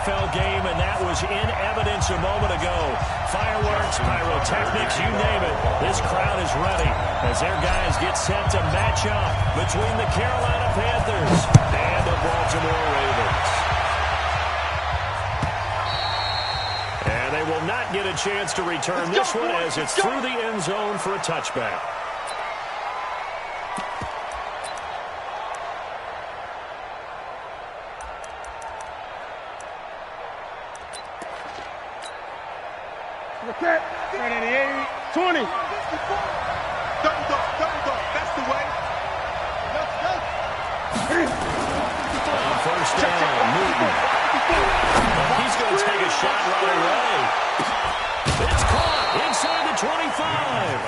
NFL game, and that was in evidence a moment ago. Fireworks, pyrotechnics, you name it. This crowd is ready as their guys get set to match up between the Carolina Panthers and the Baltimore Ravens. And they will not get a chance to return this one as it's through the end zone for a touchback. Right at the 80, 20. Double dog, that's the way. Let's go. First down, Newton. He's going to take a shot right away. It's caught inside the 25.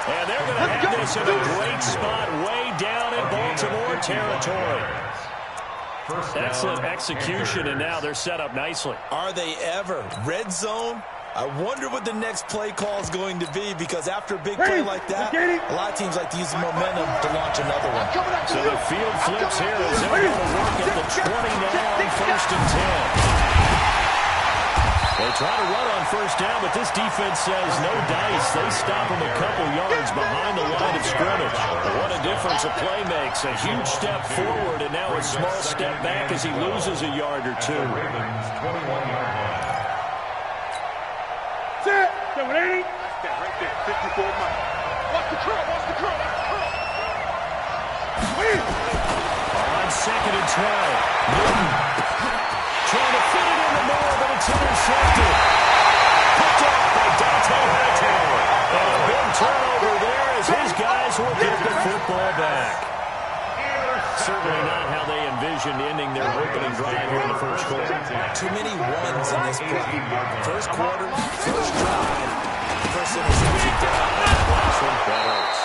And they're going to have this in a great spot way down in Baltimore territory. Excellent execution, and now they're set up nicely. Are they ever? Red zone? I wonder what the next play call is going to be, because after a big play like that, a lot of teams like to use the momentum to launch another one. So the field flips here as they're going to work at the 20 now on first and 10. They try to run on first down, but this defense says no dice. They stop him a couple yards behind the line of scrimmage. What a difference a play makes. A huge step forward, and now a small step back as he loses a yard or two. Set. 780. Right there. 54 miles. Watch the curl. Watch the curl. Watch the curl. On second and 12. Newton trying to fit it in the middle, but it's intercepted. Picked up by Dante Hightower. And a big turnover there as his guys will get the football back. Certainly not how they envisioned ending their opening drive here in the first quarter. Too many ones in this play. First quarter, first drive, first interception down. Last one, that hurts.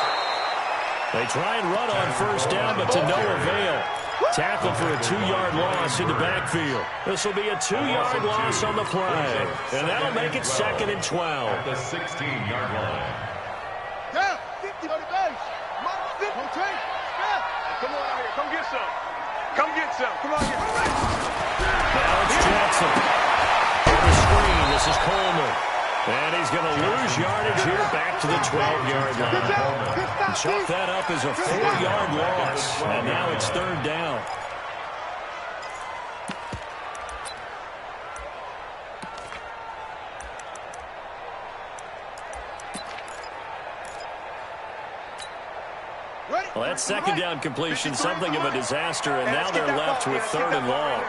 They try and run on first down, but to no avail. Tackled for a 2-yard loss in the backfield. This will be a 2-yard loss on the play. And that'll make it second and 12. The 16-yard line. Down. 50 on the base. Come take. Come on out here. Come get some. Come get some. Come on here. Now it's Jackson. On the screen, this is Coleman. And he's going to lose yardage here back to the 12-yard line. Chalk that up as a 4-yard loss. And now it's third down. Well, that second down completion, something of a disaster, and now they're left with third and long.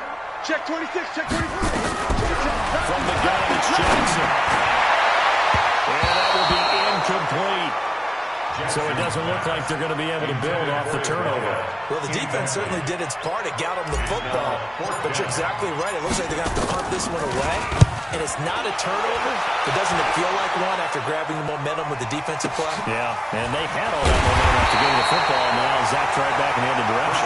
Check 26, check 26. From the gun, it's Jackson. And that will be incomplete. So it doesn't look like they're going to be able to build off the turnover. Well, the defense certainly did its part. It got them the football. But you're exactly right. It looks like they're going to have to punt this one away. And it's not a turnover, but doesn't it feel like one after grabbing the momentum with the defensive play? Yeah, and they had all that momentum after getting the football. Now Zach tried back in the other direction.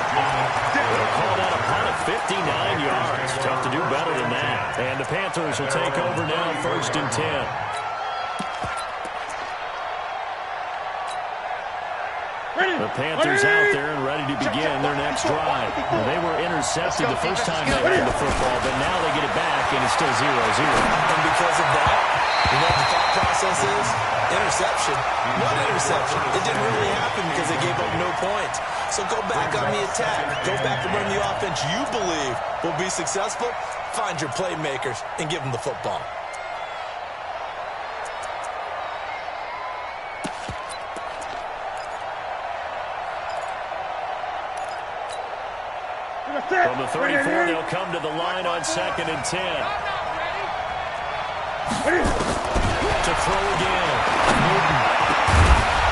They'll call that a punt of 59 yards. Tough to do better than that. And the Panthers will take over now first and 10. The Panthers out there and ready to begin their next drive. Well, they were intercepted the first time they had the football, but now they get it back, and it's still 0-0. And because of that, you know what the thought process is? Interception. What interception? It didn't really happen because they gave up no points. So go back on the attack. Go back and run the offense you believe will be successful. Find your playmakers and give them the football. From the 34, they'll come to the line on second and 10. To throw again. Newton.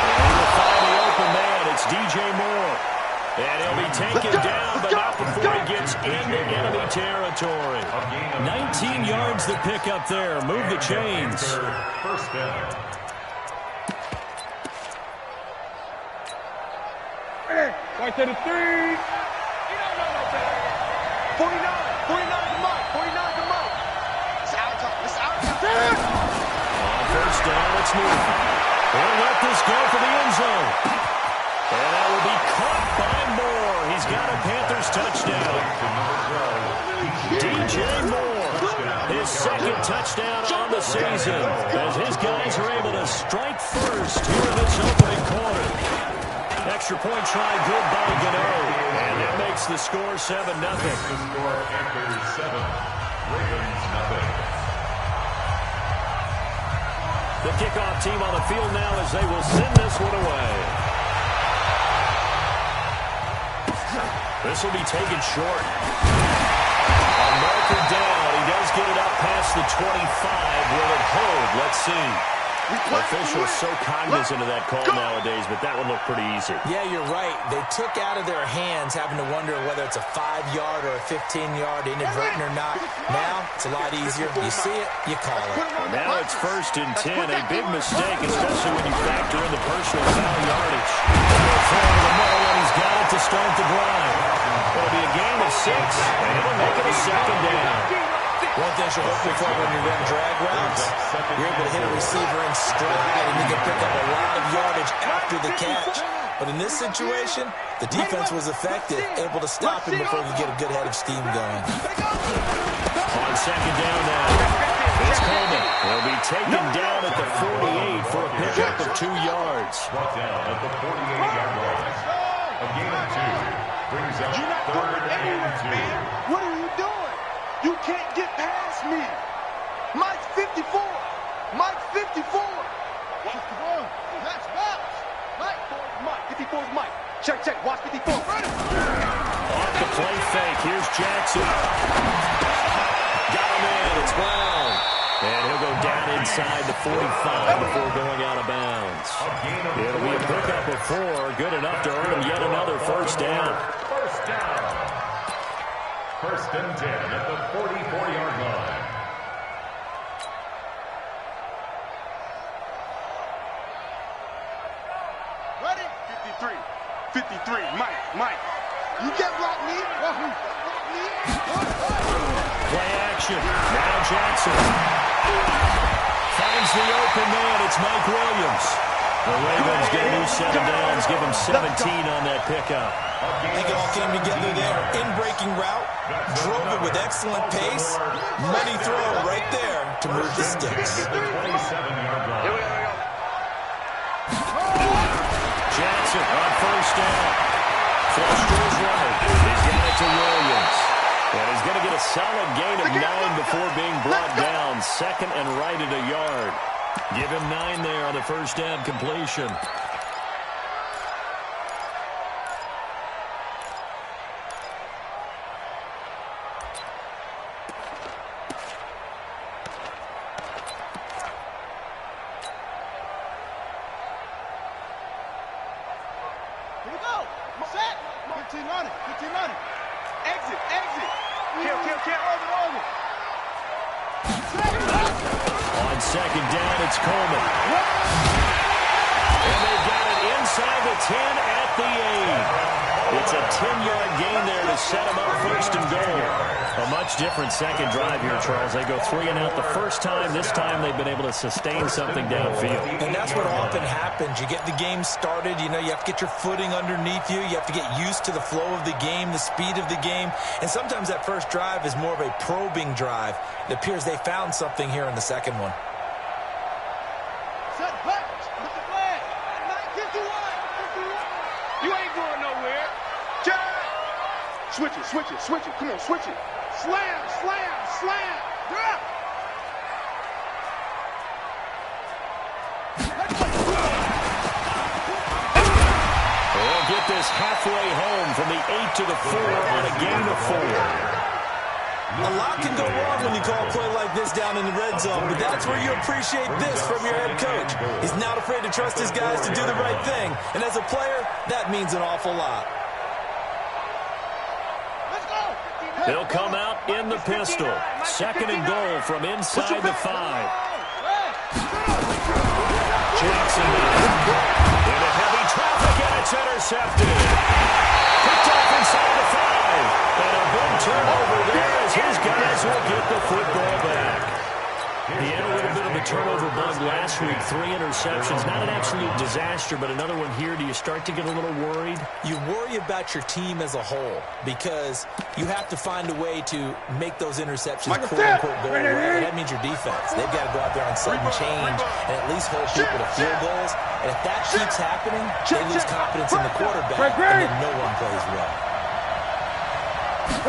And he will find the open man. It's DJ Moore. And he'll be taken down, but not before he gets into enemy territory. 19 yards to pick up there. Move the chains. First down. Right to the 3. 49 to Mike. 49 to Mike. It's out time. It's out time. On first down, it's Newton. They'll let this go for the end zone. And that will be caught by Moore. He's got a Panthers touchdown. DJ Moore. touchdown on the season as his guys are able to strike first here in this opening quarter. Extra point try good by Gano, and it makes the score 7-0. The score Panthers 7, Ravens nothing. The kickoff team on the field now as they will send this one away. This will be taken short. A marker down. He does get it up past the 25. Will it hold? Let's see. Officials so cognizant of that call nowadays, but that one looked pretty easy. Yeah, you're right. They took out of their hands having to wonder whether it's a 5-yard or a 15-yard, inadvertent or not. Now, it's a lot easier. You see it, you call it. Well, now it's 1st and 10. A big mistake, especially when you factor in the personal foul yardage. He'll throw to the middle, and he's got it to start the drive. It'll be a gain of 6, and it'll make it a 2nd down. One thing you're looking for when you run drag routes, you're able to hit a receiver in stride, and you can pick up a lot of yardage after the catch. But in this situation, the defense was effective, able to stop him before he could get a good head of steam going. On 2nd down now, it's Coleman. He'll be taken down at the 48 for a pickup of 2 yards. Brought down at the 48-yard line. A gain of 2 brings up 3rd and 2. What are you doing? You can't get past me. Mike's 54. Mike's 54. Watch the ball. That's bounce. Mike. 54 is Mike. Check. Watch 54. Off the play fake. Here's Jackson. Got him in. It's Brown. And he'll go down inside the 45 before going out of bounds. It'll be a pickup of 4. Good enough to earn him yet another 1st down. 1st and 10 at the 44-yard line. Ready? 53. Mike. You can't block me. Play action. Now Jackson. Finds the open man. It's Mike Williams. The Ravens get a new 7 downs. Give him 17 on that pickup. I think it all came together there. In-breaking route, drove it with excellent pace. Money throw right there to move the sticks. Jackson on 1st down. Flush to his right. He's got it to Williams. And he's going to get a solid gain of 9 before being brought down. 2nd and right at a yard. Give him 9 there on the 1st down completion. Here we go. Set. 15 on it. Exit. Kill. Over. On 2nd down, it's Coleman. And they've got it inside the 10 at the 8. It's a 10-yard gain there to set them up 1st and goal. A much different 2nd drive here, Charles. They go 3 and out the first time. This time they've been able to sustain something downfield. And that's what often happens. You get the game started. You have to get your footing underneath you. You have to get used to the flow of the game, the speed of the game. And sometimes that first drive is more of a probing drive. It appears they found something here in the 2nd one. Set. Back. Look at the flag. 51. You ain't going nowhere. Check. Switch it. Come on, switch it. Slam. Drop. They'll get this halfway home from the 8 to the 4 on a gain of 4. A lot can go wrong when you call a play like this down in the red zone, but that's where you appreciate this from your head coach. He's not afraid to trust his guys to do the right thing, and as a player, that means an awful lot. Let's go. They'll come out in the pistol. 2nd and goal from inside the 5. Jackson into heavy traffic, and it's intercepted. Picked off inside the 5. And a big turnover there as his guys will get the football back. He had a little bit of a turnover bug last week, 3 interceptions. Not an absolute disaster, but another one here. Do you start to get a little worried? You worry about your team as a whole because you have to find a way to make those interceptions quote-unquote go away. That means your defense. They've got to go out there on sudden change and at least hold people to field goals. And if that keeps happening, they lose confidence in the quarterback, and then no one plays well.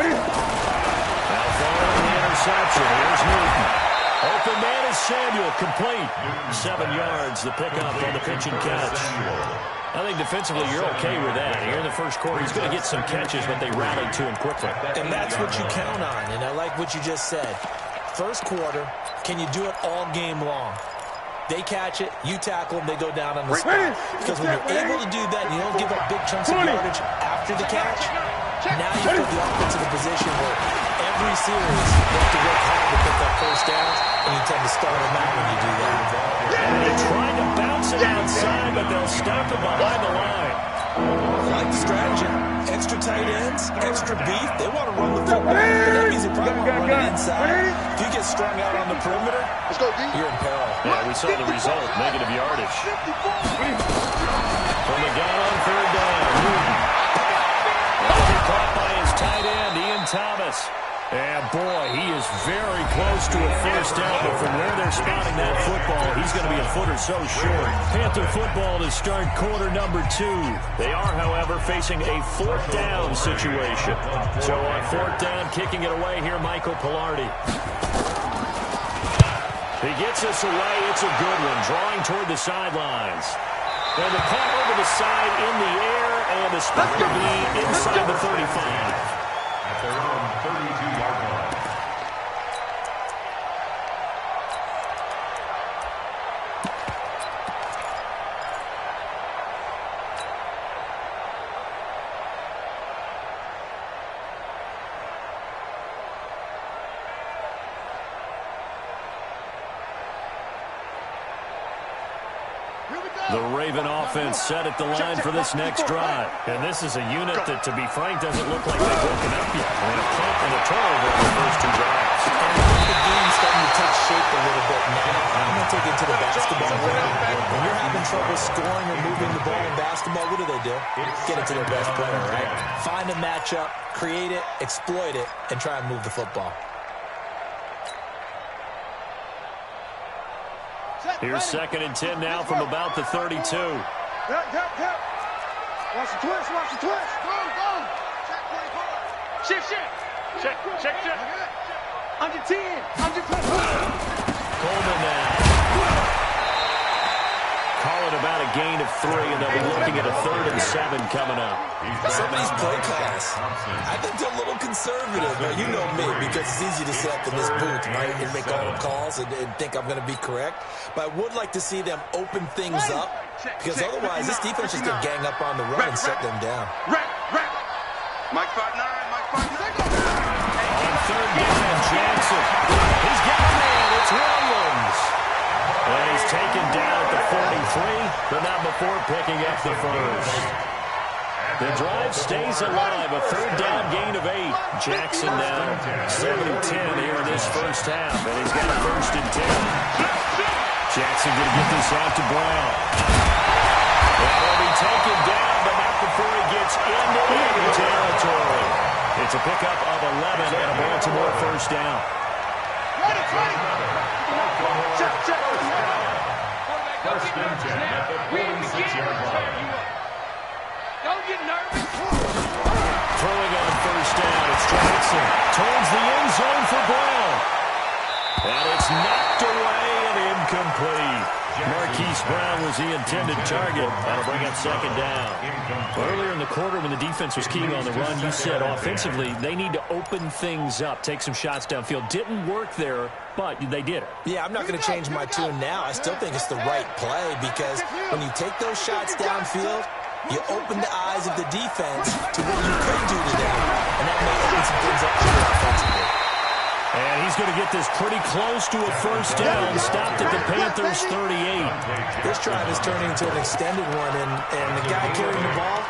Now following the interception, here's Newton. Open man is Samuel, complete. 7 yards, the pickup on the pitch and catch. I think defensively you're okay with that. Here in the first quarter, he's going to get some catches, but they rallied to him quickly. And that's what you count on, and I like what you just said. First quarter, can you do it all game long? They catch it, you tackle them, they go down on the spot. Because when you're able to do that and you don't give up big chunks of yardage after the catch, now you put the offense in a position where every series you have to work hard to pick up first downs, and you tend to start them out when you do that. And they try to bounce it outside, but they'll stop it behind the line. I like the strategy. Extra tight ends, extra beef. They want to run the football, but that means they probably want to run it inside. If you get strung out on the perimeter, you're in peril. Yeah, we saw the result, negative yardage. From the gun on third down, Newton. Caught by his tight end, Ian Thomas. And boy, he is very close to a first down, but from where they're spotting that football, he's going to be a foot or so short. Panther football to start quarter number 2. They are, however, facing a 4th down situation. So on 4th down, kicking it away here, Michael Pilardi. He gets us away. It's a good one, drawing toward the sidelines. And the punt over the side in the air, and the spot will be inside the 35. At their own 32-yard line. The Raven offense set at the line for this next drive. And this is a unit that, to be frank, doesn't look like they've woken up yet. I mean, a punt and a turnover in the first 2 drives. And I think the game's starting to take shape a little bit now. I'm going to take it to the basketball world. When you're having trouble scoring or moving the ball in basketball, what do? Get it to their best player, right? Find a matchup, create it, exploit it, and try and move the football. Here's 2nd and 10 now from about the 32. Watch the twist, watch the twist. Go. Shift. Check. Under 10, under 10. Coleman now. Call it about a gain of 3, and they'll be looking at a 3rd and 7 coming up. Somebody's play class. I think they're a little conservative, but you know me, because it's easy to sit up in this booth, right, and make all the calls and think I'm going to be correct. But I would like to see them open things up, because otherwise this defense is going to gang up on the run and shut them down. Mike 5'9", Mike 5'9". On 3rd down, Jackson. He's got a man. It's Williams. And he's taken down at the 43, but not before picking up the first. The drive stays alive. A 3rd down gain of 8. Jackson now 7-10 here in this first half, and he's got a 1st and 10. Jackson going to get this out to Brown. And he'll be taken down, but not before he gets into enemy territory. It's a pickup of 11 and a Baltimore 1st down. Check. 1st and 10 at the 46-yard line. Don't get nervous. Throwing on 1st down, it's Jackson. Towards the end zone for Brown. And it's knocked away and incomplete. Marquise Brown was the intended target. That'll bring up 2nd down. Earlier in the quarter when the defense was keying on the run, you said offensively they need to open things up, take some shots downfield. Didn't work there, but they did it. Yeah, I'm not going to change my tune now. I still think it's the right play because when you take those shots downfield, you open the eyes of the defense to what you could do to them, and that may open some things up for you offensively. And he's going to get this pretty close to a 1st down, stopped at the Panthers' 38. This drive is turning into an extended one, and the guy carrying the ball,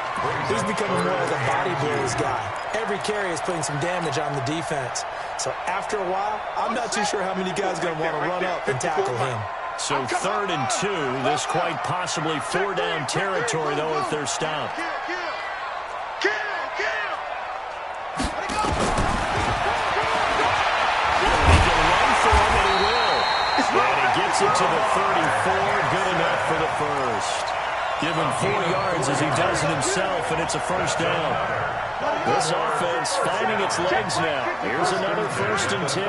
he's becoming more like a body blows guy. Every carry is putting some damage on the defense. So after a while, I'm not too sure how many guys are going to want to run up and tackle him. So 3rd and 2. This quite possibly 4-down territory, though, if they're stopped. Gets it to the 34, good enough for the first. Give him 4 yards as he does it himself, and it's a first down. This offense finding its legs now. Here's another 1st and 10.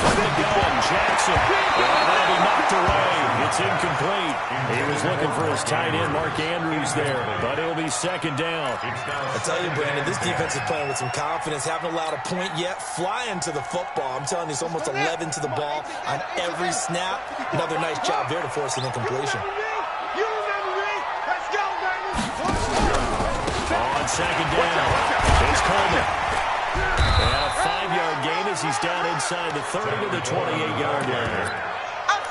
From the gun, Jackson. That'll be knocked away. It's incomplete. He was looking for his tight end, Mark Andrews, there, but it'll be 2nd down. I tell you, Brandon, this defense is playing with some confidence. Haven't allowed a point yet. Flying to the football. I'm telling you, it's almost 11 to the ball on every snap. Another nice job there to force an incompletion. On 2nd down, it's Coleman. And a 5-yard gain as he's down inside the 30 to the 28-yard line.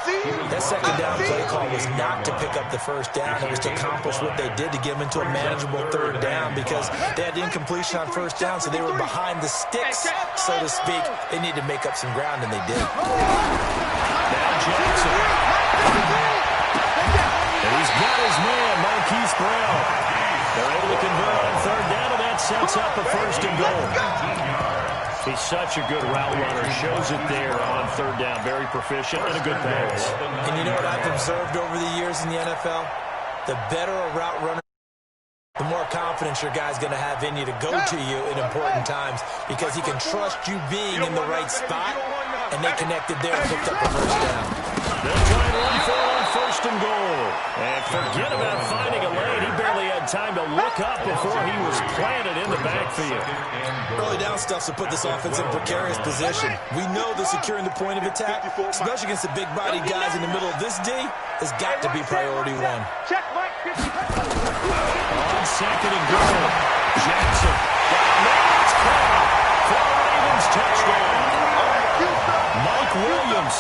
That 2nd down play call was not to pick up the first down. It was to accomplish what they did to get them into a manageable 3rd down because they had incompletion on 1st down, so they were behind the sticks, so to speak. They needed to make up some ground, and they did. Now Jackson. And he's got his man, Marquise Brown. They're able to convert on 3rd down, and that sets up a 1st and goal. He's such a good route runner. Shows it there on 3rd down. Very proficient and a good pass. And you know what I've observed over the years in the NFL? The better a route runner, the more confidence your guy's going to have in you to go to you in important times because he can trust you being in the right spot, and they connected there and picked up the 1st down. They'll try and run for it on 1st and goal. And forget about finding a lane. He barely had time to look up before he was planted in the backfield. Early down stuff to put this offense in a precarious position. We know that securing the point of attack, especially against the big-bodied guys in the middle of this D, has got to be priority 1. On 2nd and goal, Jackson. It's caught for the Ravens touchdown. Mike Williams,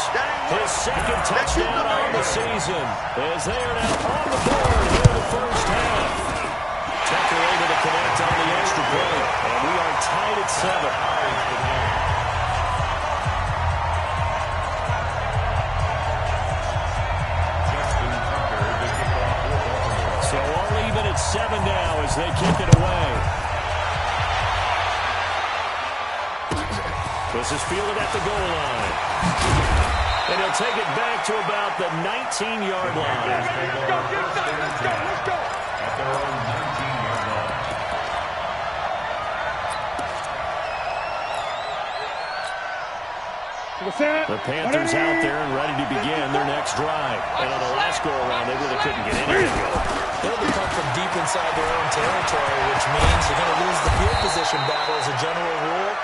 his 2nd touchdown on the season, as they are now on the board here in the first half. Tucker able to connect on the extra point, and we are tied at 7. So all even at 7 now as they kick it away. This is fielded at the goal line. And he'll take it back to about the 19-yard line. Let's go. At their own 19-yard line. The Panthers out there and ready to begin their next drive. And on the last go-around, they really couldn't get anything going. They'll be come from deep inside their own territory, which means they're going to lose the field position battle as a general rule.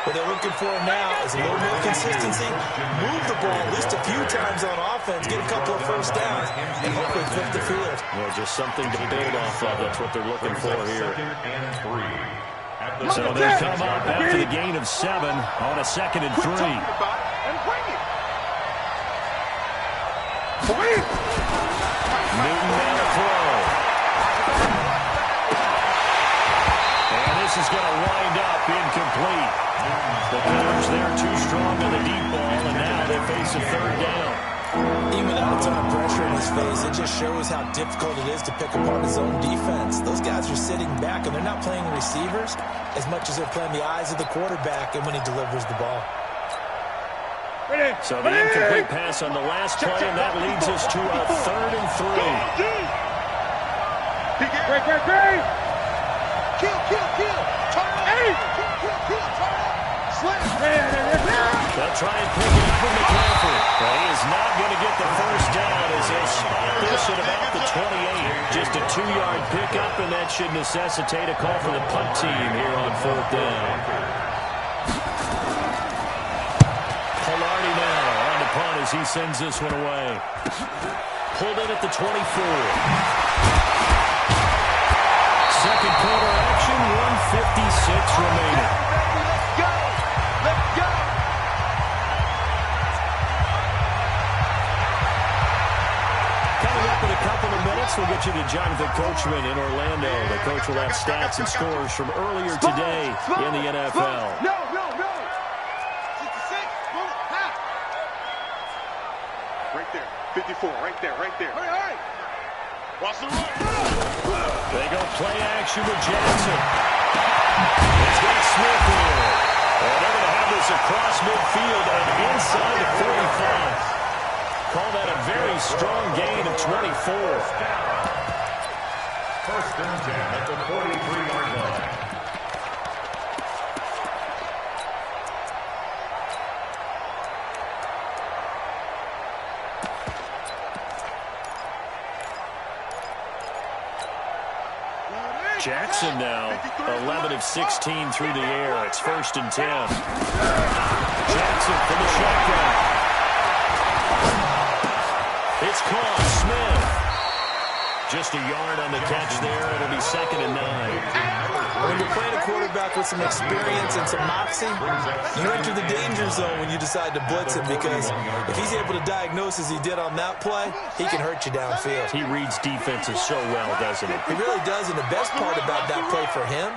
What they're looking for now is a little more consistency, move the ball at least a few times on offense, get a couple of 1st downs, and hopefully flip the field. Yeah, just something to build off of. That's what they're looking for here. 2nd and 3. So they come up after the gain of 7 on a 2nd and 3. Newton on a throw. And this is going to wind up incomplete. The coverage there too strong on the deep ball, and now they face a 3rd down. Even without a ton of pressure in his face, it just shows how difficult it is to pick apart his own defense. Those guys are sitting back, and they're not playing receivers as much as they're playing the eyes of the quarterback and when he delivers the ball. So the incomplete pass on the last play, and that leads us to a 3rd and 3. Great. Kill. Turn it. Kill. Slam. They'll try and pick it up from McCaffrey. But he is not going to get the 1st down as they push at about the 28. Just a 2-yard pickup, and that should necessitate a call for the punt team here on 4th down. Polardi now on the punt as he sends this one away. Pulled in at the 24. Second quarter action, 1:56 remaining. Let's go. Next, we'll get you to Jonathan Coachman in Orlando. The coach will have stats and scores from earlier today in the NFL. No. 66. Half. Right there. 54. Right there. Hurry. Watch the run. They go play action with Jackson. He's got Smith here. And they're going to have this across midfield and inside the 45. Call that a very strong gain of 24. First and 10 at the 43-yard line. Jackson now 11 of 16 through the air. It's first and 10. Jackson from the shotgun. It's caught. Smith. Just a yard on the catch there. It'll be second and 9. When you're playing a quarterback with some experience and some moxie, you enter the danger zone when you decide to blitz him, because if he's able to diagnose as he did on that play, he can hurt you downfield. He reads defenses so well, doesn't he? He really does, and the best part about that play for him,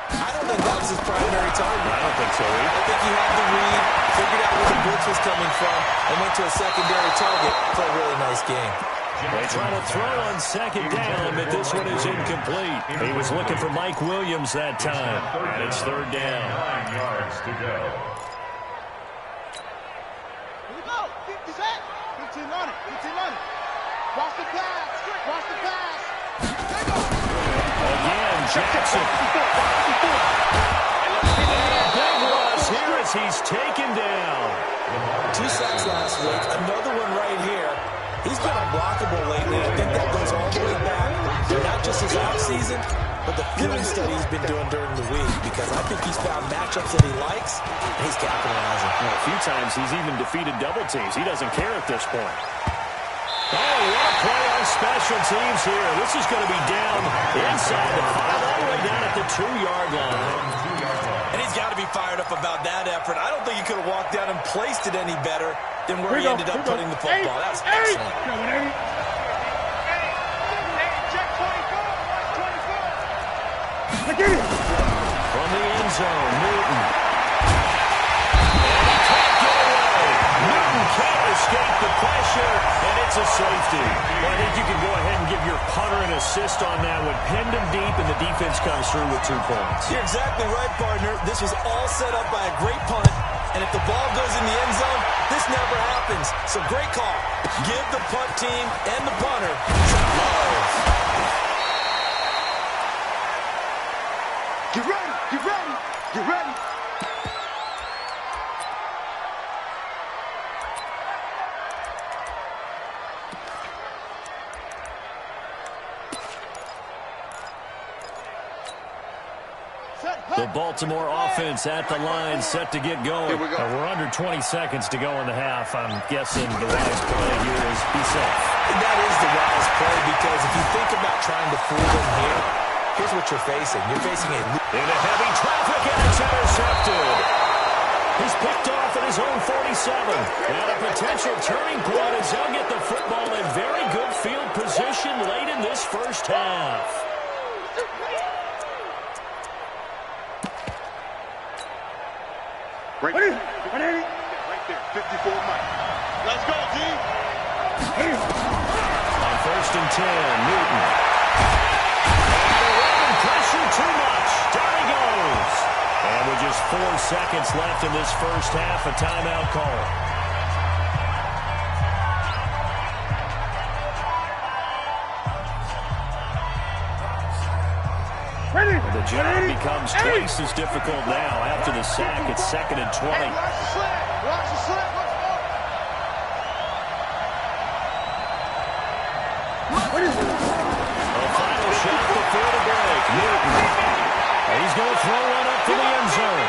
I don't think that was his primary target. I don't think so either. I think he had the read, figured out where the blitz was coming from, and went to a secondary target for a really nice game. They try to throw on second down, but this one is incomplete. He was looking for Mike Williams that time, and it's third down. 9 yards to go. Here we go. 15 on it. Watch the pass. Again, Jackson. Big loss here as he's taken down. 2 sacks last week, another one right here. He's been unblockable lately, and I think that goes all the way back to not just his offseason, but the film study he's been doing during the week, because I think he's found matchups that he likes, and he's capitalizing. Well, a few times he's even defeated double teams. He doesn't care at this point. Oh, what a play on special teams here. This is going to be down inside the 5, all the way down at the 2-yard line. And he's got to be fired up about that effort. I don't think he could have walked down and placed it any better than where he ended up putting the football. That was excellent. From the end zone, Newton. And he can't get away. Newton can't escape the pressure, and it's a safety. Well, I think you can go ahead and give your punter an assist on that one. Pinned him deep, and the defense comes through with 2 points. You're exactly right, partner. This was all set up by a great punt, and if the ball goes in the end zone, this never happens. So great call. Give the punt team and the punter some love. Get ready. The Baltimore offense at the line, set to get going. Here we go. We're under 20 seconds to go in the half. I'm guessing the wise play here is be safe. And that is the wise play, because if you think about trying to fool them here, here's what you're facing. You're facing Into heavy traffic, and it's intercepted. He's picked off at his own 47. And a potential turning point as they'll get the football in very good field position late in this first half. Right there. 54 Mike. Let's go, team. On first and 10, Newton. And pressure too much. Down he goes. And with just 4 seconds left in this first half, a timeout call. And the job becomes twice as difficult now. After the sack, it's second and 20. Watch the slip. A final shot before the break. Newton. And he's going to throw one up to the end zone.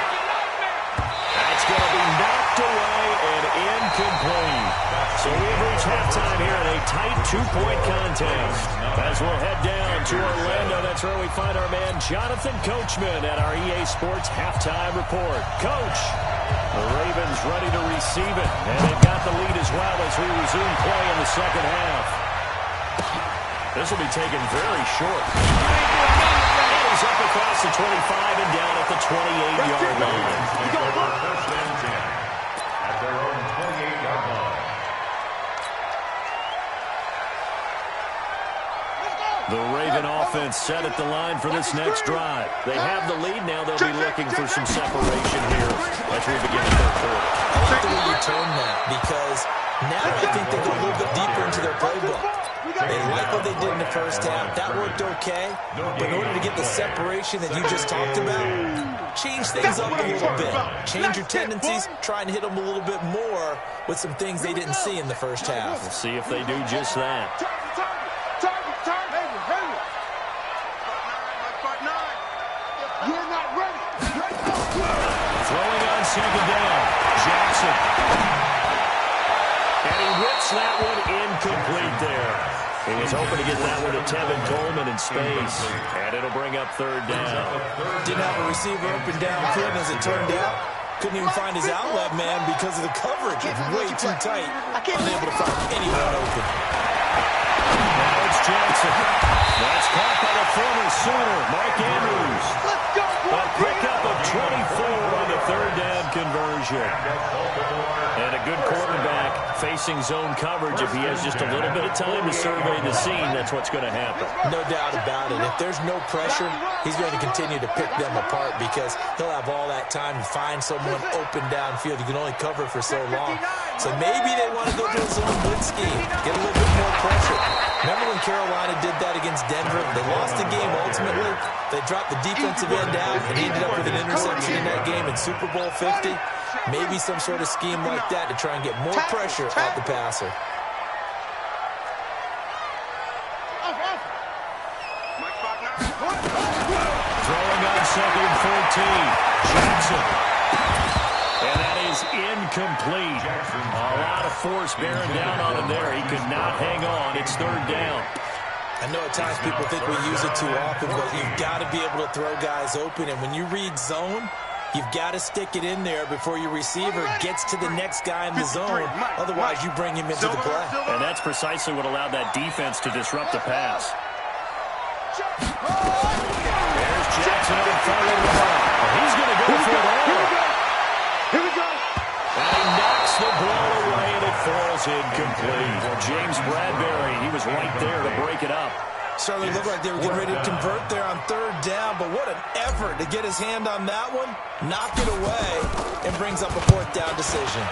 That's going to be knocked away and incomplete. So we've reached halftime here in a tight 2-point contest. As we'll head down to Orlando, that's where we find our man Jonathan Coachman at our EA Sports Halftime Report. Coach, the Ravens ready to receive it, and they've got the lead as well as we resume play in the second half. This will be taken very short. And he's up across the 25 and down at the 28-yard line. First and 10 at their own 28-yard line. The Raven offense set at the line for this next drive. They have the lead now. They'll be looking for some separation here as we begin the third quarter. I like the way you turn that because now I think they go a little bit deeper into their playbook. They like what they did in the first half. That worked okay. But in order to get the separation that you just talked about, change things up a little bit. Change your tendencies. Try and hit them a little bit more with some things they didn't see in the first half. We'll see if they do just that. You're not ready. Throwing on second down. Jackson. And he whips that one incomplete there. He was hoping to get that one to Tevin Coleman in space. And it'll bring up third down. Didn't have a receiver open downfield as it turned out. Couldn't even find his outlet man because of the coverage. It's way too tight. Unable to find anyone open. Now it's Jackson. That's caught by the former Sooner, Mike Andrews. A pickup of 24 on the third down conversion. And a good quarterback facing zone coverage. If he has just a little bit of time to survey the scene, that's what's going to happen. No doubt about it. If there's no pressure, he's going to continue to pick them apart because he'll have all that time to find someone open downfield. You can only cover for so long. So maybe they want to go to a zone blitz scheme, get a little bit more pressure. Remember when Carolina did that against Denver? They lost the game ultimately. They dropped the defensive end out and ended up with an interception in that game in Super Bowl 50. Maybe some sort of scheme like that to try and get more pressure at the passer. Throwing on second and 14. Jackson. And that is incomplete. A lot of force bearing down on him there. He could not hang on. It's third down. I know at times people think we use it too often, but you've got to be able to throw guys open. And when you read zone, you've got to stick it in there before your receiver gets to the next guy in the zone. Otherwise, you bring him into the play. And that's precisely what allowed that defense to disrupt the pass. There's Jackson on following the ball. He's going to go for it all. Here we go. And he knocks the ball away, and it falls incomplete. James Bradbury, he was right there to break it up. Certainly looked like they were getting ready to convert there on third down, but what an effort to get his hand on that one, knock it away, and brings up a fourth down decision.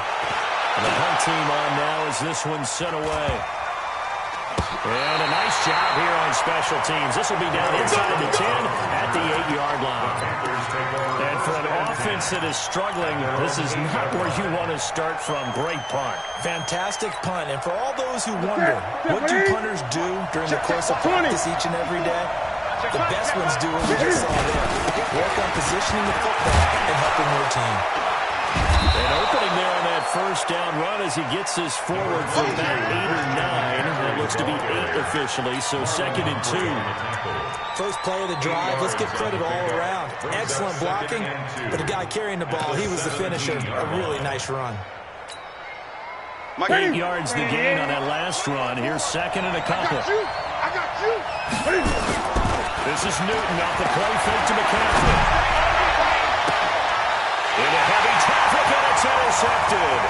The hunt team on now as this one's sent away. And a nice job here on special teams. This will be down inside the 10 at the 8-yard line. And for an offense that is struggling, this is not where you want to start from. Great punt. Fantastic punt. And for all those who wonder, what do punters do during the course of practice each and every day? The best ones do what we just saw there. Work on positioning the football and helping their team. And opening there on that first down run as he gets this forward for about 8 or 9. That looks to be 8 officially, so second and 2. First play of the drive, let's give credit all around. Excellent blocking, but the guy carrying the ball, he was the finisher. A really nice run. 8 yards the gain on that last run. Here's second and a couple. I got you. This is Newton off the play fake to McCaffrey. Into heavy traffic, and it's intercepted.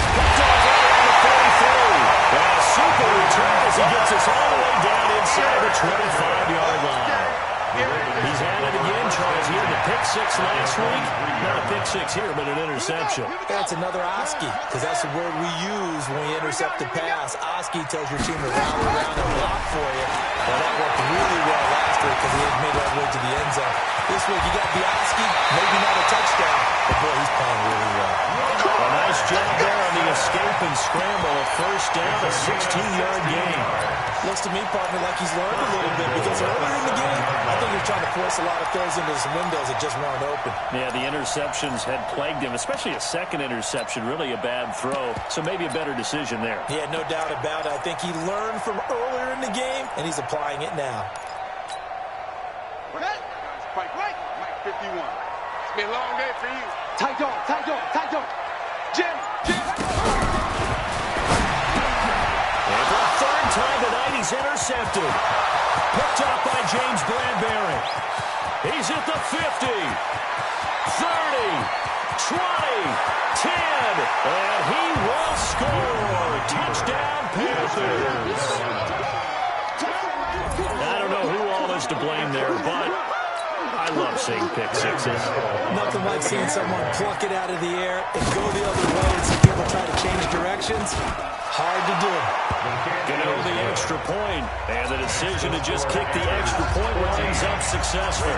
Picked off right on the 43. And a super return as he gets us all the way down inside the 25-yard line. He's had it again, Charles. He had the pick six last week. Not a pick six here, but an interception. That's another Oski, because that's the word we use when we intercept the pass. Oski tells your team to rally around and block for you. Well, that worked really well last week because he had made all the way to the end zone. This week, you got the Oski, maybe not a touchdown, but boy, he's playing really well. A nice job there on the escape and scramble. A first down, a 16-yard gain. Looks to me, partner, like he's learned a little bit because earlier in the game, I think he was trying to force a lot of throws into some windows that just weren't open. Yeah, the interceptions had plagued him, especially a second interception, really a bad throw. So maybe a better decision there. Yeah, no doubt about it. I think he learned from earlier in the game, and he's applying it now. Right. Mike 51. It's been a long day for you. Tight dog. Jim. And for a third time tonight, he's intercepted. Picked up by James Bradbury. He's at the 50, 30, 20, 10, and he will score. Touchdown, Panthers. I don't know who all is to blame there, but I love seeing pick sixes. Nothing like seeing someone pluck it out of the air and go the other way and see people try to change directions. Hard to do. Gonna the extra point, and the decision to just kick the extra point winds up successful.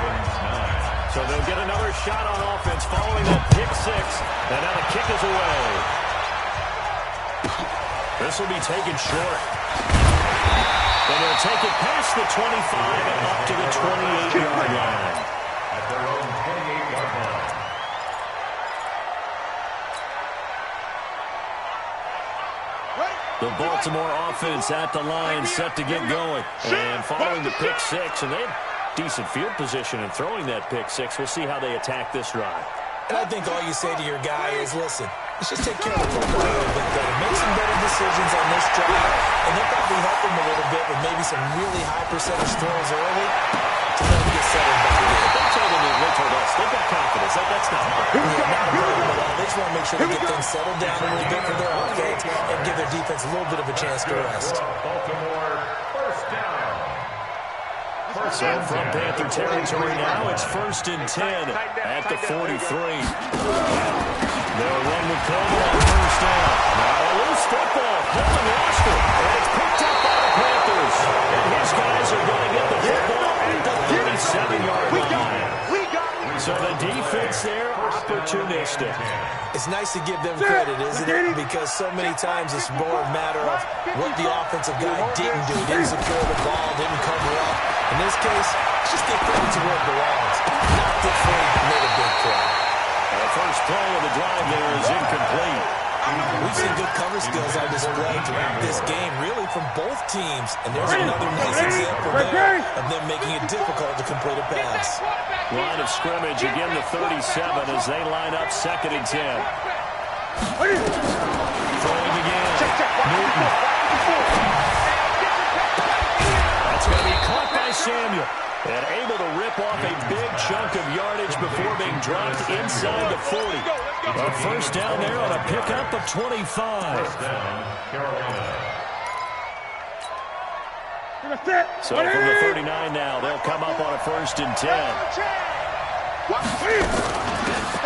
So they'll get another shot on offense following that pick six, and now the kick is away. This will be taken short. And they'll take it past the 25 and up to the 28-yard line. At their own 28-yard line. The Baltimore offense at the line, set to get going. And following the pick six, and they have decent field position in throwing that pick six. We'll see how they attack this drive. And I think all you say to your guy is, listen, let's just take care of the football a little bit better. Make some better decisions on this drive, and they'll probably help them a little bit with maybe some really high percentage throws early to let them get settled back in. They told us they've got confidence. That's not hard. Yeah, not a problem at all. They just want to make sure they get things settled down a little bit for their offense and give their defense a little bit of a chance to rest. Baltimore, first down. So from Panther territory now, it's 1st and 10 at the 43. They'll run with Coleman on 1st down. Now a loose football. Coleman lost it. And it's picked up by the Panthers. And his guys are going to get the football at the 37-yard line. So the defense there, opportunistic. It's nice to give them credit, isn't it? Because so many times it's more a matter of what the offensive guy didn't do. Didn't secure the ball, didn't cover up. In this case, just give credit to where it belongs. Knocked it free, made a big play. The first play of the drive there is incomplete. We've seen good cover skills on display throughout this game, really from both teams. And there's another nice example there of them making it difficult to complete a pass. Line of scrimmage, again the 37 as they line up 2nd and 10. Throwing again. Newton. That's going to be caught by Samuel. And able to rip off a big chunk of yardage before being dropped inside the 40. A first down there on a pickup of 25. First down, Carolina. So from the 39 now, they'll come up on a 1st and 10.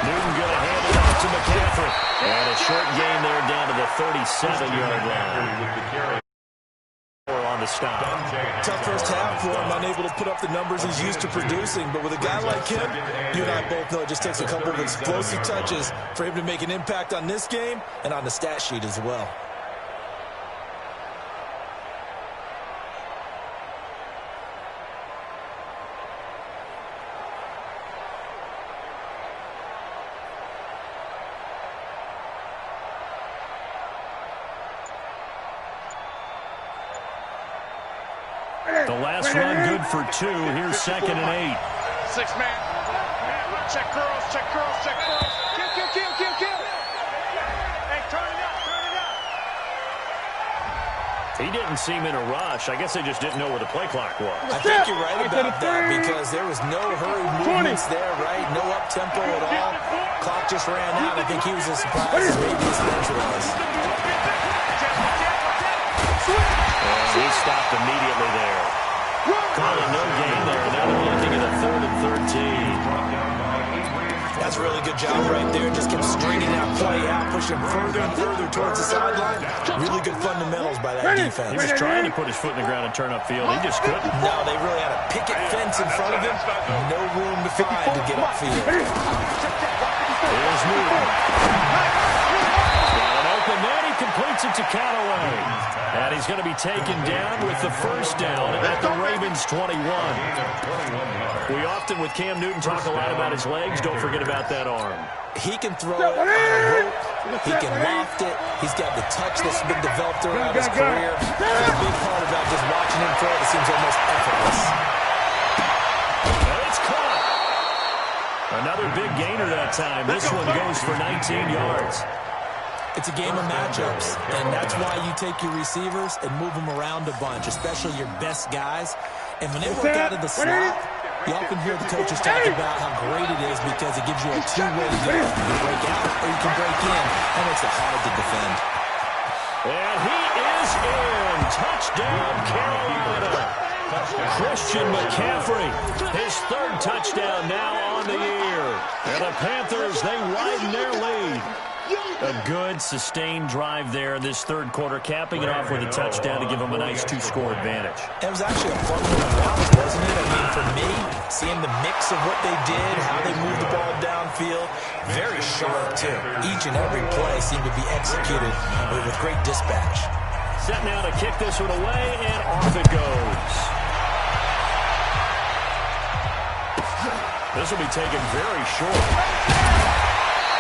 Newton going to hand it off to McCaffrey. And a short gain there down to the 37-yard line. On the stop. Tough first half for him, unable to put up the numbers he's used to producing. But with a guy like him, you and I both know it just takes a couple of explosive touches for him to make an impact on this game and on the stat sheet as well. The last run good for 2. Here's 2nd and 8. 6-man. Check curls, check curls, check curls. Kill, kill, kill, kill, kill. Hey, turn it up, turn it up. He didn't seem in a rush. I guess they just didn't know where the play clock was. I think you're right about that because there was no hurried movements there, right? No up-tempo at all. Clock just ran out. I think he was as surprised as maybe his bench was. And he stopped immediately there. Calling no gain there. Now they're looking at a 3rd and 13. That's a really good job right there. Just kept stringing that play out, pushing further and further towards the sideline. Really good fundamentals by that defense. He was trying to put his foot in the ground and turn upfield. He just couldn't. No, they really had a picket fence in front of him. No room to find to get upfield. Here's Newton. Got an open man. He completes it to Callaway. And he's going to be taken down with the first down at the Ravens 21. We often, with Cam Newton, talk a lot about his legs. Don't forget about that arm. He can throw it on a rope. He can loft it. He's got the touch that's been developed around his career. There's a big part about just watching him throw it. It seems almost effortless. And it's caught. Another big gainer that time. This one goes for 19 yards. It's a game of matchups, and that's why you take your receivers and move them around a bunch, especially your best guys. And when they work out of the slot, you often hear the coaches talk about how great it is because it gives you a two-way go. You can break out or you can break in. That makes it hard to defend. And he is in. Touchdown, Carolina. Christian McCaffrey, his third touchdown now on the year. And the Panthers, they widen their lead. A good, sustained drive there in this third quarter, capping it off with a touchdown to give them a nice two-score advantage. It was actually a fun little route, wasn't it? I mean, for me, seeing the mix of what they did, how they moved the ball downfield, very sharp, too. Each and every play seemed to be executed with great dispatch. Set now to kick this one away, and off it goes. This will be taken very short.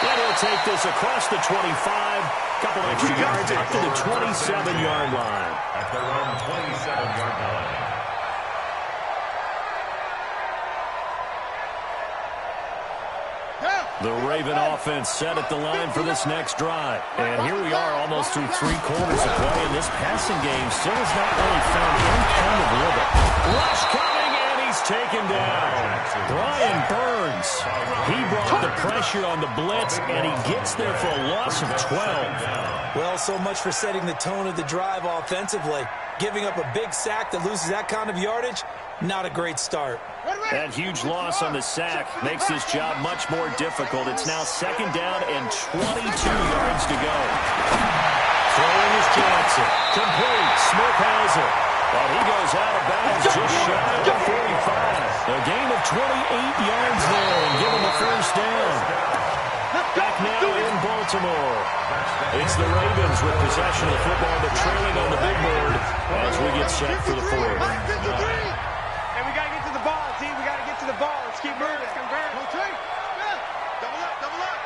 And he'll take this across the 25. Couple extra yards up to the 27-yard line. At their own 27-yard line. The Raven offense set at the line for this next drive. And here we are almost through 3 quarters of play, and this passing game still has not really found any kind of rhythm. Rush coming, and he's taken down. Brian Burns, he brought the pressure on the blitz, and he gets there for a loss of 12. Well, so much for setting the tone of the drive offensively. Giving up a big sack that loses that kind of yardage, not a great start. That huge loss on the sack makes this job much more difficult. It's now second down and 22 yards to go. Throwing is Johnson. Complete. Smith has it. And he goes out of bounds just shy of the 45. A gain of 28 yards there and give him a first down. Back now in Baltimore. It's the Ravens with possession of the football, but trailing on the big board as we get set for the fourth. And we got to get to the ball, team. We got to get to the ball. Let's keep moving. Double up, double up.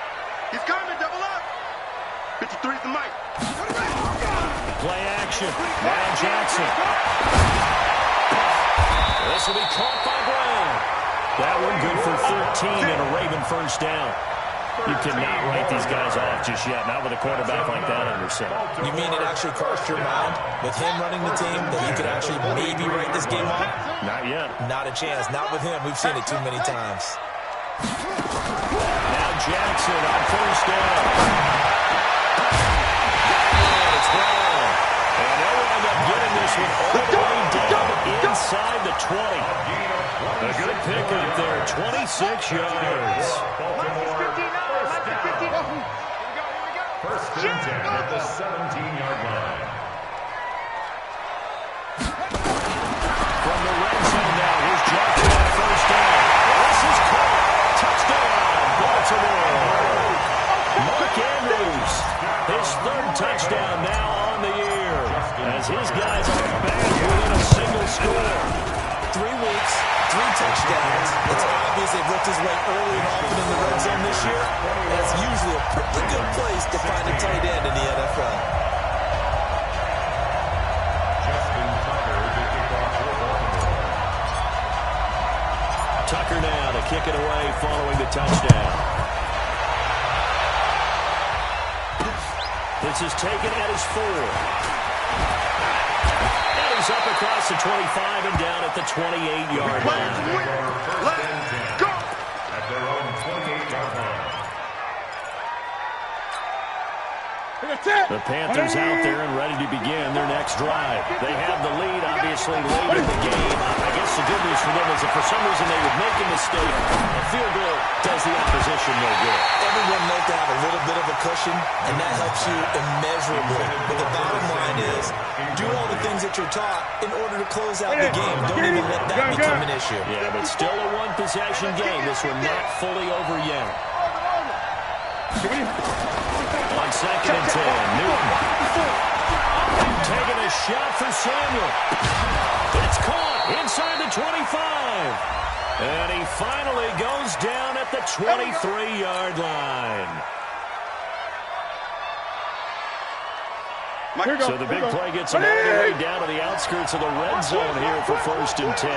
He's coming, double up. 53's the mic. Play action. Now Jackson. This will be caught by Brown. That one good for 13 and a Raven first down. You cannot write these guys off just yet, not with a quarterback like that under center. You mean it actually crossed your mind with him running the team that he could actually maybe write this game off? Not yet. Not a chance. Not with him. We've seen it too many times. Now Jackson on first down. And it's Brown. And they'll wind up getting this one all the way down inside the 20. A good pickup there, 26 yards. First and 10 at the 17-yard line. From the red zone now, here's Jackson on first down. This is caught. Touchdown, Baltimore. Mark Andrews, his third touchdown now on the year, as his guys are back within a single score. 3 weeks, 3 touchdowns. It's obvious they've worked his way early and often in the red zone this year. That's usually a pretty good place to find a tight end in the NFL. Tucker now to kick it away following the touchdown. This is taken at his 4. And he's up across the 25 and down at the 28-yard line. Let's go! At their own 28-yard line. The Panthers out there and ready to begin their next drive. They have the lead, obviously, late in the game. I guess the good news for them is if for some reason they would make a mistake, a field goal does the opposition no good. Everyone knows to have a little bit of a cushion, and that helps you immeasurably. But the bottom line is, do all the things that you're taught in order to close out the game. Don't even let that become an issue. Yeah, but still a one-possession game. This one not fully over yet. On second and 10, Newton. Taking a shot for Samuel. It's caught inside the 25. And he finally goes down at the 23-yard line. So the big play gets him all the way down to the outskirts of the red zone here for first and 10.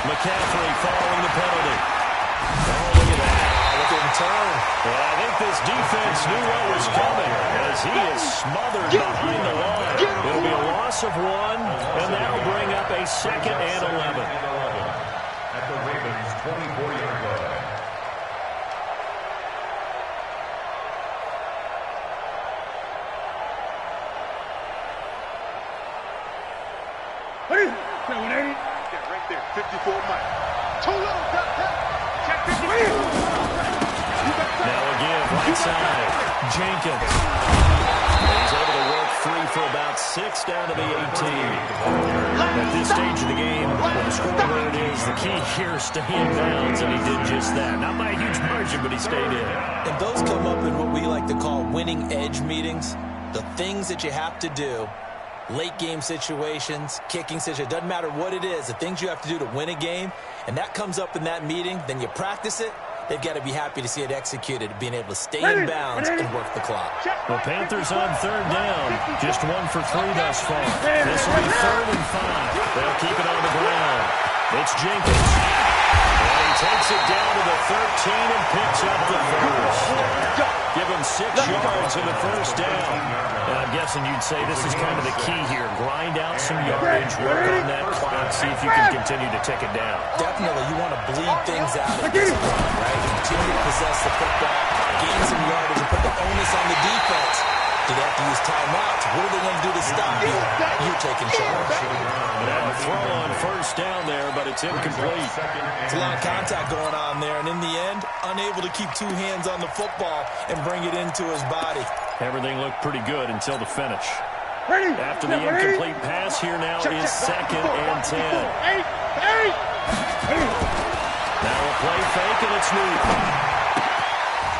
McCaffrey following the penalty. Oh, look at that. Within 2 return. Well, I think this defense knew what was coming as he is smothered behind the line. It'll be a loss of 1, and that'll bring up a 2nd and 11. At the Ravens' 24-yard line. Yeah, right there, 54 Mike. Too low, check 54. Now again, right side, Jenkins. He's able to work free for about 6 down to the 18. At this stage of the game, with the score where it is, the key here is stay in bounds, and he did just that. Not by a huge margin, but he stayed in. And those come up in what we like to call winning edge meetings. The things that you have to do. Late game situations, kicking situations, doesn't matter what it is, the things you have to do to win a game, and that comes up in that meeting, then you practice it, they've got to be happy to see it executed, being able to stay in bounds and work the clock. The Panthers on 3rd down, just 1 for 3 thus far. This will be 3rd and 5. They'll keep it on the ground. It's Jenkins. And he takes it down to the 13 and picks up the first. Give him 6 yards in the first down. And I'm guessing you'd say this is kind of the key here. Grind out some yardage, work on that clock, see if you can continue to tick it down. Definitely, you want to bleed things out at this point, right? Continue to possess the football, gain some yardage, and put the onus on the defense. Do they have to use timeouts? What are they going to do to stop you? You're taking charge. And a throw on 1st down there, but it's incomplete. It's a lot of contact going on there, and in the end, unable to keep 2 hands on the football and bring it into his body. Everything looked pretty good until the finish. After the incomplete pass, here now is 2nd and 10. Now a play fake, and it's Newton.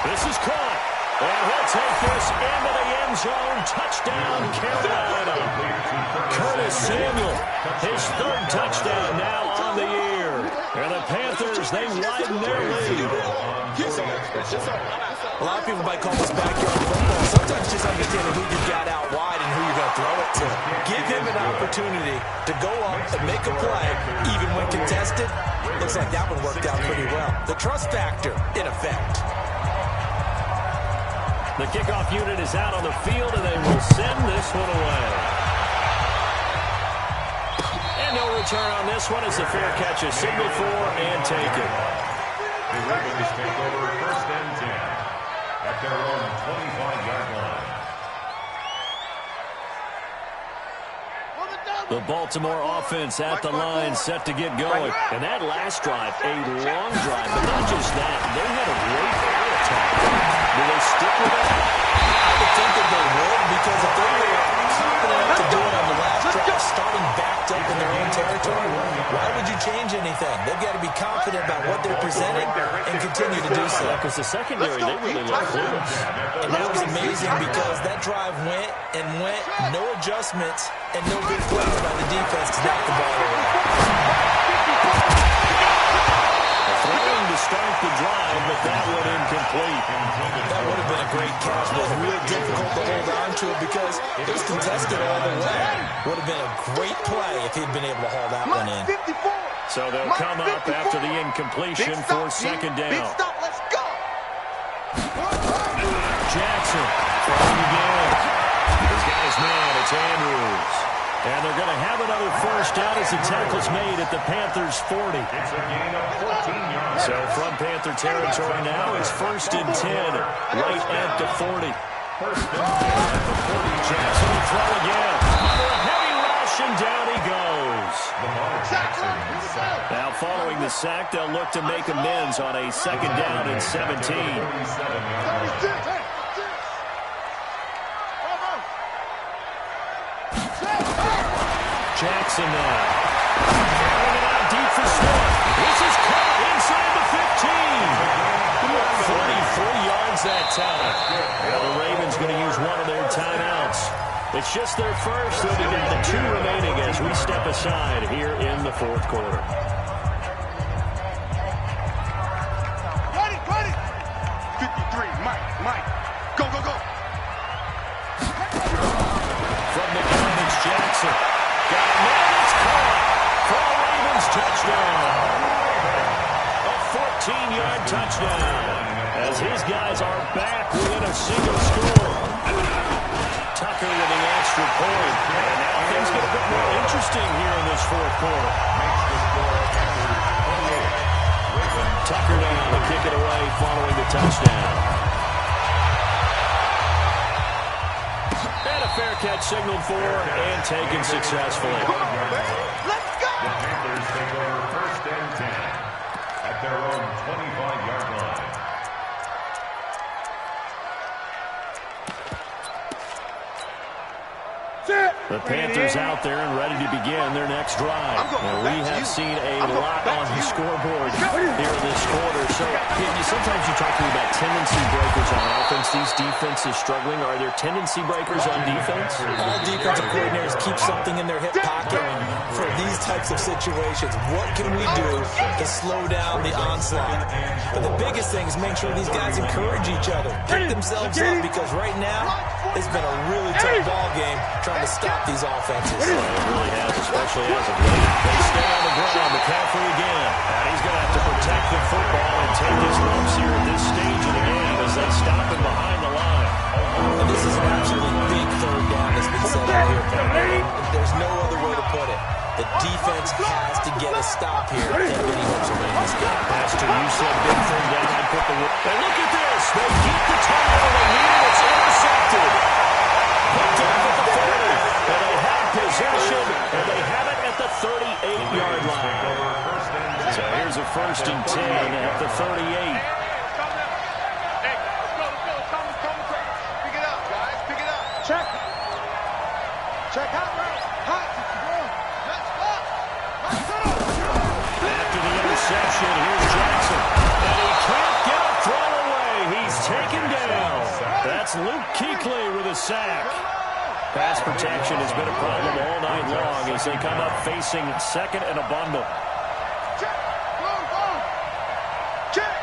This is caught. And he'll take this into the end zone. Touchdown, Carolina. Curtis Samuel, his 3rd touchdown now on the year. And the Panthers, they widen their lead. A lot of people might call this backyard football. Sometimes just understanding who you've got out wide and who you're going to throw it to. Give him an opportunity to go up and make a play, even when contested. Looks like that one worked out pretty well. The trust factor, in effect. The kickoff unit is out on the field, and they will send this one away. And no return on this one. It's a fair catch, a signal for, and take it. The Ravens take over 1st and 10 at their own 25-yard line. The Baltimore offense at the line, set to get going. And that last drive, a long drive, but not just that. They had a great air attack. Do they stick with that? I would think that they would, because if they were confident enough to do it on the last drive, starting backed up in their own territory, why would you change anything? They've got to be confident about what they're presenting and continue to do so. Because the secondary, they really looked clueless. And that was amazing because that drive went and went, no adjustments, and no good plays by the defense to knock the ball away. Throwing to start the drive, but that one incomplete. That would have been a great catch, but it was real difficult to hold on to it because it was contested all the way. Would have been a great play if he'd been able to haul that one in. So they'll come up after the incompletion for 2nd down. Big stop, let's go. Jackson throwing again. He's got his man, it's Andrews. And they're going to have another 1st down as the tackle's made at the Panthers' 40. It's a gain of 14 yards. So from Panther territory now, it's 1st and 10, right at the 40. 1st and 10 at the 40. Jackson will throw again. Under a heavy rush, and down he goes. Now following the sack, they'll look to make amends on a 2nd down and 17. Jackson now. Throwing it out deep for Smith. This is caught inside the 15. 43 yards that time. Now the Ravens going to use one of their timeouts. It's just their first. They'll be down to 2 remaining as we step aside here in the 4th quarter. Ready. 53, Mike. Go. From the gun, it's Jackson. Got a man, it's caught for a Ravens touchdown. A 14-yard touchdown. as his guys are back within a single score. Tucker with the extra point. And now things get a bit more interesting here in this fourth quarter. Tucker now to kick it away following the touchdown. And a fair catch signaled for and taken successfully. Let's go! The Panthers take over 1st and 10 at their own 25-yard line. The Panthers out there and ready to begin their next drive. And we have seen a lot on the scoreboard here in this quarter. So sometimes you talk to me about tendency breakers on offense. These defenses struggling. Are there tendency breakers on defense? All defensive coordinators keep something in their hip pocket for these types of situations. What can we do to slow down the onslaught? But the biggest thing is make sure these guys encourage each other, pick themselves up, because right now it's been a really tough ball game trying to stop these offenses. Well, it really has, especially as of late. They stay on the ground. McCaffrey again. And he's going to have to protect the football and take his lumps here at this stage of the game as they stop him behind the line. And this is an absolutely big third down that's been set up here. There's no other way to put it. The defense has to get a stop here to have any hopes of winning this game. Pastor, you said big third down. I put the... And look at this. They get the turnover they need, and it's intercepted. Picked up at the 30. And they have possession, and they have it at the 38-yard line. So here's a 1st and 10 at the 38. Check. Check out, right? Hot. Let's go. After the interception, here's Jackson. And he can't get a throw away. He's taken down. That's Luke Kuechly with a sack. Pass protection has been a problem all night long as they come up facing 2nd and a bundle. Check. Check.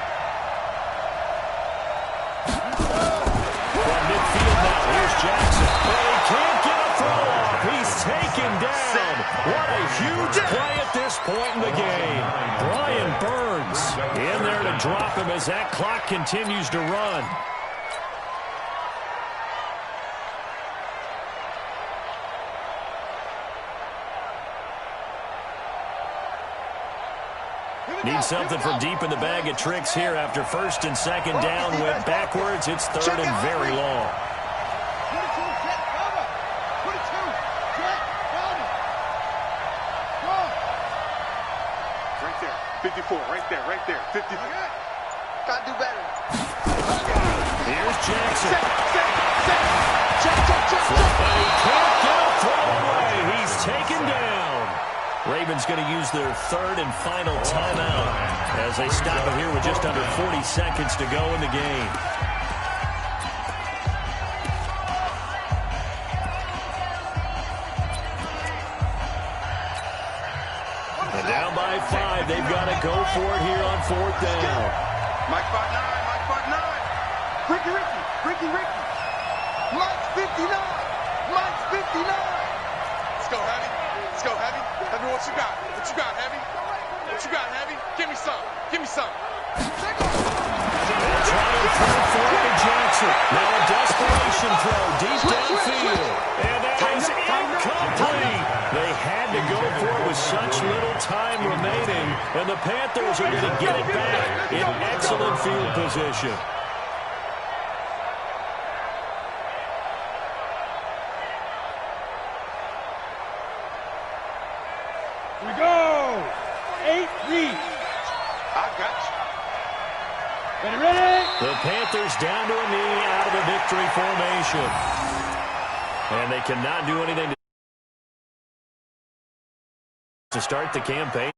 From midfield now, here's Jackson. But he can't get a throw off. He's taken down. What a huge play at this point in the game. Brian Burns in there to drop him as that clock continues to run. Need something from deep in the bag of tricks here after 1st and 2nd down. Went backwards. It's 3rd and very long. Right there. 54. Right there. 50. Gotta do better. Here's Jackson. Check. And he can't get a throw away. He's taken down. Ravens going to use their 3rd and final timeout as they stop it here with just under 40 seconds to go in the game. And down by 5. They've got to go for it here on 4th down. Mike 5'9". Ricky. Mike's 59. Let's go, Heavy. Heavy, what you got? Heavy? Give me some. Trying to throw for it to Jackson. Now a desperation throw deep downfield. And that is incomplete. They had to go for it with such little time remaining. And the Panthers are going to get it back in excellent field position. Here we go. 8 read. I got you. Ready? The Panthers down to a knee out of the victory formation. And they cannot do anything to start the campaign.